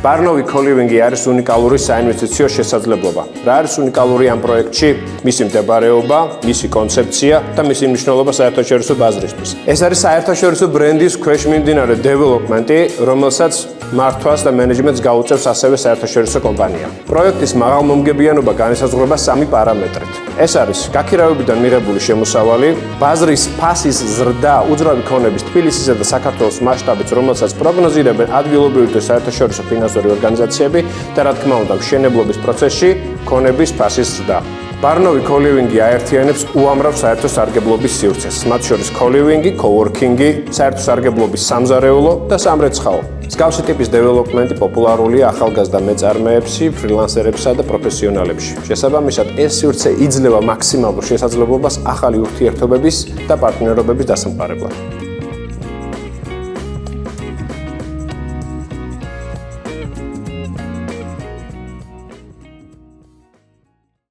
Barnovi co-living-ი არის უნიკალური საინვესტიციო შესაძლებლობა. რა არის უნიკალური ამ პროექტში? მისი მდებარეობა, მისი კონცეფცია და მისი მნიშვნელობა საერთაშორისო ბაზრისთვის. ეს არის საერთაშორისო ბრენდის ქვეშ მიმდინარე დეველოპმენტი, რომელსაც მართვას და მენეჯმენტს გაუწევს ასევე საერთაშორისო კომპანია. პროექტის მაღალმომგებიანობა განისაზღვრება 3 პარამეტრით. ეს არის გაქირავებიდან მიღებული შემოსავალი, ბაზრის ფასის ზრდა, უძრავი ქონების თბილისისა და საქართველოს მასშტაბით, რომელსაც პროგნოზირებენ ადგილობრივი და საერთაშორისო ფინანსური ორგანიზაციები და რა თქმა უნდა, მშენებლობის პროცესში ქონების ფასის ზრდა. Barnovi co-living-ი აერთიანებს უამრავ საერთო სარგებლობის სივრცეს, მათ შორის co-living-ი, coworking-ი, საერთო სარგებლობის სამზარეულო და სამრეცხაო. მსგავსი ტიპის დეველოპმენტი პოპულარულია ახალგაზრდა მეწარმეებში, ფრილანსერებსა და პროფესიონალებში. შესაბამისად, ეს სივრცე იძლევა მაქსიმალურ შესაძლებლობას ახალი ურთიერთობების და პარტნიორობების დასამყარებლად.